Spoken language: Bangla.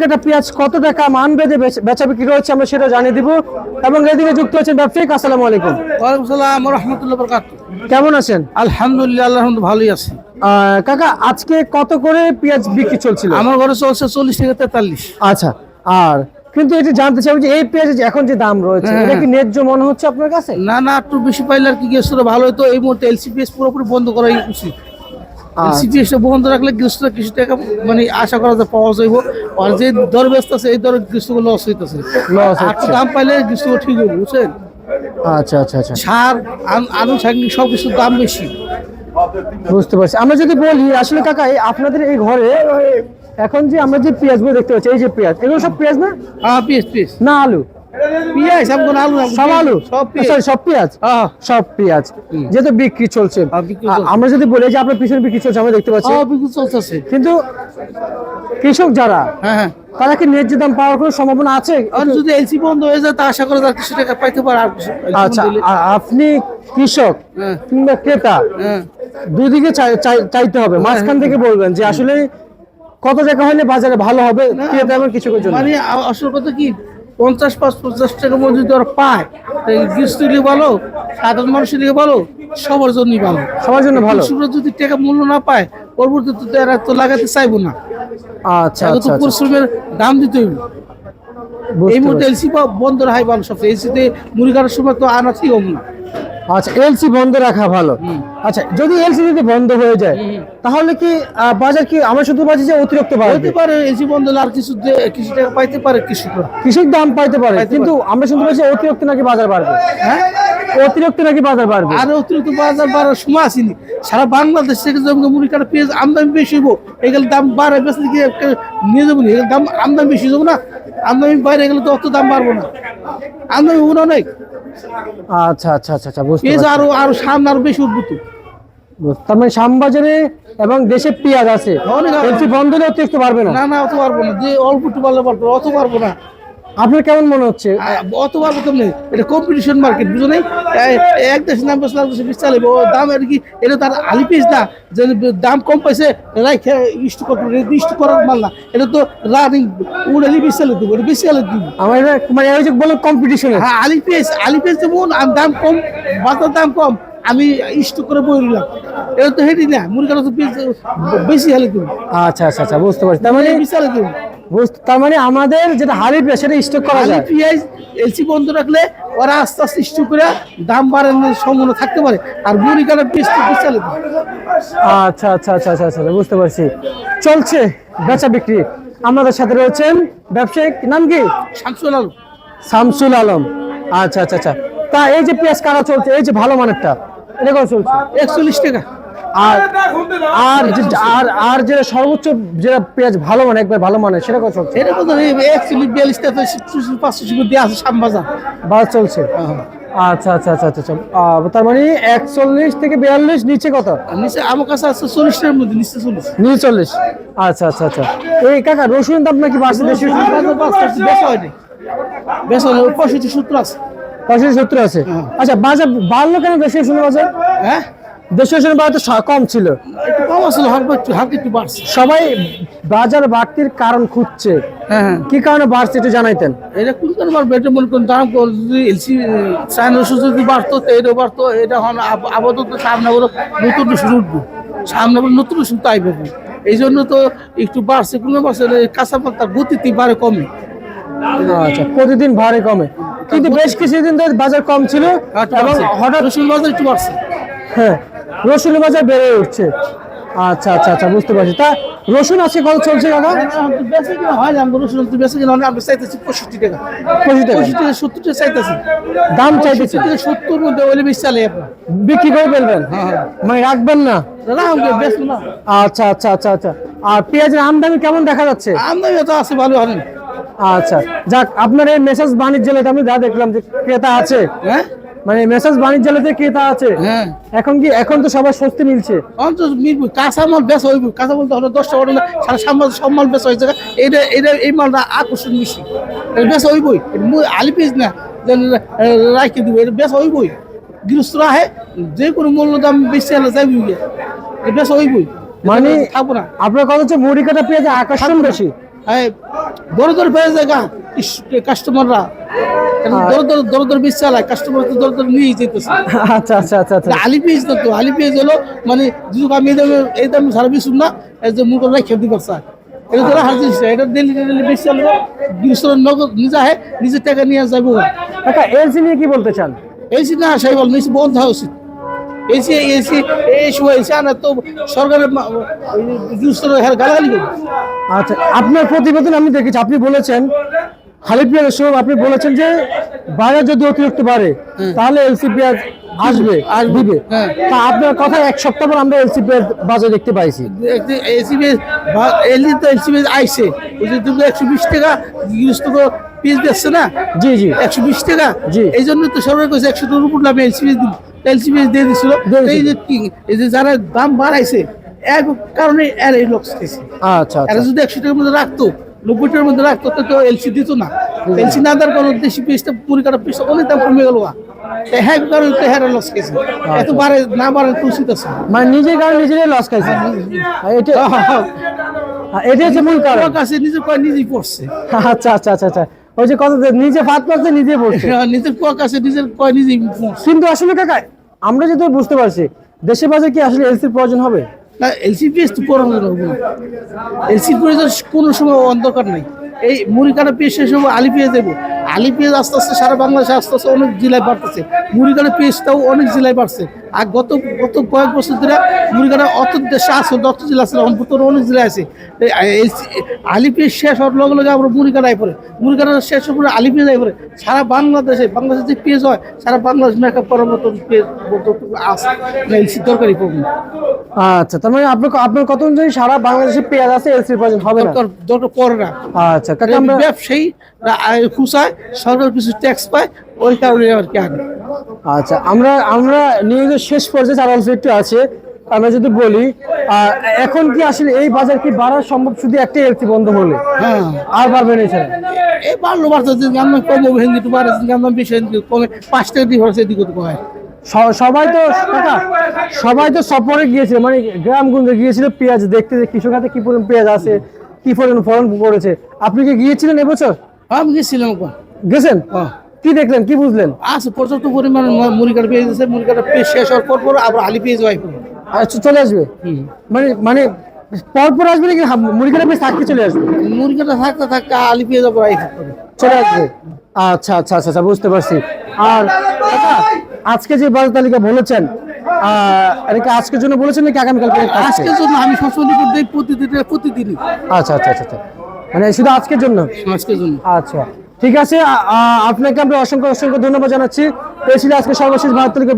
কাটা পেঁয়াজ কত টাকা মান বেঁধে বেচা বিক্রি রয়েছে আমরা সেটা জানিয়ে দিব। এবং এদিকে যুক্ত হচ্ছেন ব্যবসায়িক। আসসালামু আলাইকুম। ওয়ালাইকুম সালাম ওয়া রাহমাতুল্লাহি ওয়া বারাকাতুহু। কেমন আছেন? আলহামদুলিল্লাহ, আল্লাহর রহমতে ভালোই আছি। কাকা আজকে কত করে পেঁয়াজ বিক্রি চলছিল? আমার ঘরে চলছে 40 থেকে 43। আচ্ছা, আর কিন্তু এটা জানতে চাই যে এই পেঁয়াজের এখন যে দাম রয়েছে এটা কি ন্যায্য মনে হচ্ছে আপনার কাছে? না না, একটু বেশি পাইলে আর কি গৃহস্থরা ভালো হতো। এই মুহূর্তে এলসিপিএস পুরোপুরি বন্ধ করাই উচিত। এলসিপিএস বন্ধ রাখলে গৃহস্থরা কিছু টাকা মানে আশা করা যায় পাওয়া যাইব। আর যে দর ব্যস্ত আছে এই দর গৃহস্থগুলো লস হইতেছে। একটু দাম পাইলে গৃহস্থ ঠিক হবে, বুঝছেন? আচ্ছা আচ্ছা আচ্ছা, সার আনুষঙ্গিক সব কিছুর দাম বেশি। বুঝতে পারছি। আমরা যদি বলি আসলে কাকা আপনাদের এই ঘরে এখন যে আমরা যে পেঁয়াজগুলো দেখতে পাচ্ছি, এই যে পেঁয়াজ, এগুলো সব পেঁয়াজ না? হ্যাঁ, পিএস না আলু? পেঁয়াজ সব আলু, সব আলু, সব সব পেঁয়াজ, সব পেঁয়াজ যেহেতু বিক্রি চলছে। আমরা যদি বলি যে আপনার পিছনে বিক্রি চলছে আমরা দেখতে পাচ্ছি, বিক্রি চলতেছে। কিন্তু কৃষক যারা হ্যাঁ, তারা কি ন্যায্য দাম পাওয়ার কোনো সম্ভাবনা আছে? আর যদি এলসি বন্ধ হয়ে যায় তা আশা করা যায় কিছু টাকা পাইতে পারে। আর কিছু আচ্ছা, আপনি কৃষক কিংবা ক্রেতা দুই দিকে চাইতে হবে, মাঝখান থেকে বলবেন যে আসলে কত টাকা হলে বাজারে ভালো হবে ক্রেতা এবং কৃষকের জন্য। মানে আসল কথা কি 50 টাকার মধ্যে যদি ওরা পায়, গৃহস্থ লিগে ভালো, সাধারণ মানুষের লিগে ভালো, সবার জন্যই ভালো। সবার জন্য ভালো। কৃষকরা যদি টাকা মূল্য না পায় পরবর্তীতে এরা তো লাগাতে চাইবো না। আচ্ছা তো আচ্ছা, পরিশ্রমের দাম দিতে হইব। এই মুহূর্তে এলসি বন্ধ রাখাই ভালো সবচেয়ে। এলসিতে মুড়ি কাটার সময় তো আনা ঠিক হবে না। আচ্ছা, এলসি বন্ধ রাখা ভালো। আচ্ছা, যদি এলসি যদি বন্ধ হয়ে যায় তাহলে কি বাজার কি আমরা শুধু বাজি যে অতিরিক্ত বাড়বে? হতে পারে এলসি বন্ধ হলে আর কিছু টাকা পাইতে পারে কৃষকরা, কৃষক দাম পাইতে পারে, কিন্তু আমরা শুনতে পাচ্ছি অতিরিক্ত নাকি বাজার বাড়বে। হ্যাঁ, অতিরিক্ত নাকি বাজার বাড়বে। আর অতিরিক্ত বাজার বাড়ার সময় আসেনি। সারা বাংলাদেশ থেকে যখন মুড়ি কাটা পেঁয়াজ আমদানি বেশি হইব, এগুলো দাম বাড়ে বেশি গিয়ে নিয়ে যাবো না। এগুলো দাম আমদানি বেশি যাবো না, আমদানি বাইরে গেলে তো অত দাম বাড়বো না। আমদানি হবো না অনেক। আচ্ছা আচ্ছা আচ্ছা আচ্ছা, বুঝতে পেঁয়াজ পারছি। আরো সামনে আরো বেশি উদ্ভূত। তার মানে শ্যামবাজারে এবং দেশে পেঁয়াজ আছে, এলসি বন্ধ হলে অতিরিক্ত বাড়বে না? না না, অত পারবো না। যে অল্প একটু বাড়লে পারবো, অত পারবো না। আপনার কেমন মনে হচ্ছে? অত পারবো কেমনি? এটা কম্পিটিশন মার্কেট, বুঝো নাই? এক দেশের নাম বেশি লাগবে বেশি চালাবো। দাম আর কি, এটা তার আলি পিস না যে দাম কম পাইছে রাইখে ইস্টু করার মাল না। এটা তো রানিং উড়ালি বেশি চালে দেবো, এটা বেশি চালে দিব। আমার মানে ওই যে বলো কম্পিটিশনে। হ্যাঁ, আলি পেঁয়াজ যেমন দাম কম, বাজার দাম কম, আমি স্টক করে বই দিলাম। এটা তো হেঁটে না, মুরগিটা তো বেশি হালে দেবো। আচ্ছা আচ্ছা আচ্ছা, বুঝতে পারছি। তার মানে বেশি হালে দেবো। তার মানে আমাদের যেটা হালি পেঁয়াজ সেটা স্টক করা যায়। পেঁয়াজ এলসি বন্ধ রাখলে ওরা আস্তে আস্তে স্টক করে দাম বাড়ানোর সম্ভাবনা থাকতে পারে। আর মুরগি কাটা পেঁয়াজ তো বেশি হালে দেবো। আচ্ছা আচ্ছা আচ্ছা আচ্ছা আচ্ছা, বুঝতে পারছি। চলছে বেচা বিক্রি। আমাদের সাথে রয়েছেন ব্যবসায়িক, নাম কি? শামসুল আলম। শামসুল আলম। আচ্ছা আচ্ছা আচ্ছা, তা এই যে পেঁয়াজ কাটা চলছে, এই যে ভালো মানেরটা, এটা কত চলছে? 41 টাকা। আর আর আর আর যেটা সর্বোচ্চ যেটা পেঁয়াজ ভালো মানে একবার ভালো মানে সেটা কত চলছে? এটা কত? 41 টাকা 500 দিয়ে আছে শ্যামবাজার ভালো চলছে। আচ্ছা আচ্ছা আচ্ছা আচ্ছা, তার মানে 41 থেকে 42 নিচে কত? নিচে আমার কাছে আছে 40 টাকার মধ্যে, নিচে 40। নিচে 40। আচ্ছা আচ্ছা আচ্ছা, এই কাকা রসুনের দাম নাকি বাড়ছে? দেশি বেশি হয়নি, বেশি হয়নি, 65-70 আছে। 65-70 আছে। আচ্ছা, বাজার বাড়লো কেন দেশি রসুনের বাজার? হ্যাঁ, দেশি রসুনের বাজার তো কম ছিল। একটু কম আসলে, হালকা একটু বাড়ছে। সবাই বাজার বাড়তির কারণ খুঁজছে, হ্যাঁ, কি কারণে বাড়ছে একটু জানাইতেন। এটা কোন কারণে বাড়বে? এটা মনে করেন দাম যদি এলসি চায়না রসুন যদি বাড়তো তো এটাও বাড়তো। এটা হন আপাতত সামনে বড় নতুন রসুন উঠবো, সামনে বড় নতুন রসুন তাই পাবো। এই জন্য তো একটু বাড়ছে। কোনো বাড়ছে কাঁচামাল তার গতিতে বাড়ে কমে। আচ্ছা, প্রতিদিন ভাড়ে কমে, কিন্তু বেশ কিছুদিন ধরে বাজার কম ছিল এবং হঠাৎ রসুন বাজার একটু বাড়ছে। হ্যাঁ, রসুনের বাজার বেড়ে উঠছে। আচ্ছা আচ্ছা আচ্ছা, বুঝতে পারছি। তা রসুন আছে কত চলছে দাদা? বেশি কিনা হয় না, রসুন বেশি কিনা হয়, আমরা চাইতেছি 65 টাকা। 65 টাকা 70 টাকা চাইতেছি দাম চাইতেছে। 70 মধ্যে ওইলে বেশি চালে আপনার বিক্রি করে ফেলবেন, মানে রাখবেন না? না। আচ্ছা আচ্ছা আচ্ছা আচ্ছা, আর পেঁয়াজের আমদানি কেমন দেখা যাচ্ছে? আমদানি তো আছে, ভালো হয়। আচ্ছা, যাক, আপনার এই মেসেজ বাণিজ্যালয়তে আমি যা দেখলাম যে ক্রেতা আছে, হ্যাঁ, মানে মেসেজ বাণিজ্যালয়তে ক্রেতা আছে। হ্যাঁ, এখন তো সবার স্বস্তি মিলছে। কাঁচামাল বেশ হইব, কাঁচামাল তো 10টা অর্ডার না, সারা সব মাল বেশ হয়েছে। এই মালটা আকর্ষণ বেশি, বেশ হইবই। আলি পিস না রাখি দিব, এটা বেশ হইবই। গৃহস্থরা আহে, যে কোনো মূল্য দাম বেশি হলে যাইবই, বেশ হইবই। মানে থাকবো না। আপনার কথা হচ্ছে মুড়ি কাটা পেঁয়াজের আকর্ষণ বেশি। দর দর পেয়ে জায়গা কাস্টমাররা দর দর বেশি চালায়, কাস্টমার তো দর দর নিয়েই যেতেছে। আচ্ছা আচ্ছা আচ্ছা আচ্ছা আলি পেঁয়াজ না তো, আলি পেঁয়াজ হলো মানে যদি আমি এই দামে সারা বেশুন না, এই যে মুখ খেতে পারছে এটা ধরো হার জিনিস, এটা ডেলি ডেলি বেশি চালবো, নগদ নিজে হয়, নিজের টাকা নিয়ে যাবো। কাকা এলসি নিয়ে কি বলতে চান? এসি না সেই বল এসি বন্ধ হওয়া উচিত। এসি এসি এই সময় এসি আনা তো সরকারের গালাগালি করবে। আচ্ছা, আপনার প্রতিবেদন আমি দেখেছি, আপনি বলেছেন খালিদ পেঁয়াজের সময় আপনি বলেছেন যে বাজার যদি অতিরিক্ত বাড়ে তাহলে এলসি পেঁয়াজ আসবে আর দিবে। হ্যাঁ। তা আপনার কথা এক সপ্তাহ পর আমরা এলসি পেঁয়াজ বাজারে দেখতে পাইছি। এসি এলি তো এসি আইসে ওই যে তুমি 120 টাকা গৃহস্থ পিস দিচ্ছে না, জি জি 120 টাকা, জি। এই জন্য তো সরকার কইছে 100 টাকার উপর লাভ এলসি দিয়ে দিছিল। এই যে এই যে যারা দাম বাড়াইছে এক কারণে এর এই লক্স খাইছে। আচ্ছা এরা আচ্ছা যদি 100 টাকার মধ্যে রাখতো, 90 টাকার মধ্যে রাখতো, তো কেউ এলসি দিত না। এলসি না দেওয়ার কারণে দেশি পিসটা পুরি কাটা পিসটা অনেক দাম কমে গেল। হ্যাঁ কারণে তো হ্যাঁ লস খাইছে, এত বাড়ে না বাড়ে তো উচিত আছে। মানে নিজের কারণে নিজেরাই লস খাইছে, এটা এটা হচ্ছে মূল কারণ। কাছে নিজে কয় নিজেই পড়ছে, আচ্ছা আচ্ছা আচ্ছা আচ্ছা ওই যে কথা নিজে ফাঁদ পাচ্ছে নিজে পড়ছে। নিজের কুয়া কাছে নিজের কয় নিজেই পড়ছে। কিন্তু আসলে কাকা আমরা যেহেতু বুঝতে পারছি দেশের বাজারে কি আসলে এলসির প্রয়োজন হবে? না এলসি পিস তো প্রয়োজন হবে না, এলসি প্রয়োজন কোনো সময় অন্ধকার নেই। এই মুড়ি কাটা পেঁয়াজ শেষ হবে, আলি পেঁয়াজ দেবো। আলি পেঁয়াজ আস্তে আস্তে সারা বাংলাদেশে আস্তে আস্তে অনেক জেলায় বাড়তেছে, মুড়ি কাটা পেঁয়াজটাও অনেক জেলায় বাড়ছে। আর গত কয়েক বছর ধরে মুড়ি কাটা অত দেশে আছে, 10টা জেলা আছে, অন্তত অনেক জেলায় আছে। আলি পেঁয়াজ শেষ হওয়ার লগে লগে আমরা মুড়ি কাটাই পড়ে, মুড়ি কাটা শেষ হওয়ার পরে আলি পেঁয়াজ আই পড়ে। সারা বাংলাদেশে যে পেঁয়াজ হয়, সারা বাংলাদেশ মেকআপ করার মতো পেঁয়াজ আছে, এলসি দরকারই পড়বে। আচ্ছা, তার মানে আপনার কত অনুযায়ী সারা বাংলাদেশে পেঁয়াজ আছে, এলসির প্রয়োজন হবে না? দরকার পড়ে না। আচ্ছা কাকা আমরা ব্যবসায়ী খুশায় সরকার কিছু ট্যাক্স পায়, ওই কারণে আর কি আগে। আচ্ছা আমরা নিউজের শেষ পর্যায়ে আর অল্প একটু আছে, আমরা যদি বলি এখন কি আসলে এই বাজার কি বাড়া সম্ভব শুধু একটা এলসি বন্ধ হলে? হ্যাঁ আর বাড়বে না এছাড়া? এই বাড়লো বাড়তে গান কম হিন্দি তো বাড়ে, গান বেশি কমে 5 টাকা ডিফারেন্স এদিকে তো কমে। সবাই তো কাকা সবাই তো সফরে গিয়েছিল, মানে গ্রামগঞ্জে গিয়েছিল পেঁয়াজ দেখতে, যে কৃষক হাতে কি পরিমাণ পেঁয়াজ আছে, কি পরিমাণ ফলন করেছে। আপনি কি গিয়েছিলেন এবছর? আমি গেছিলাম, গেছেন, কি দেখলেন, কি বুঝলেন? আছে পর্যাপ্ত পরিমাণ মুড়ি কাটা পেয়ে যাচ্ছে, মুড়ি কাটা পেয়ে শেষ হওয়ার পর আবার আলি পেয়ে যাওয়াই পড়বে। আচ্ছা চলে আসবে, মানে পরপর আসবে নাকি মুড়ি কাটা পেয়ে থাকতে চলে আসবে? মুড়ি কাটা থাকতে থাকতে আলি পেয়ে যাবো চলে আসবে। আচ্ছা আচ্ছা আচ্ছা আচ্ছা বুঝতে পারছি। আর কাকা, আজকে যে বাজার তালিকা বলেছেন এটা কি আজকের জন্য বলেছেন নাকি আগামীকালকে? আজকের জন্য আমি সবসময় রিপোর্ট দিই প্রতিদিনই। আচ্ছা আচ্ছা আচ্ছা মানে শুধু আজকের জন্য? আজকের জন্য। আচ্ছা ঠিক আছে, আপনাকে আমরা অসংখ্য অসংখ্য ধন্যবাদ জানাচ্ছি। এই ছিল আজকে সর্বশেষ বাজার তালিকা।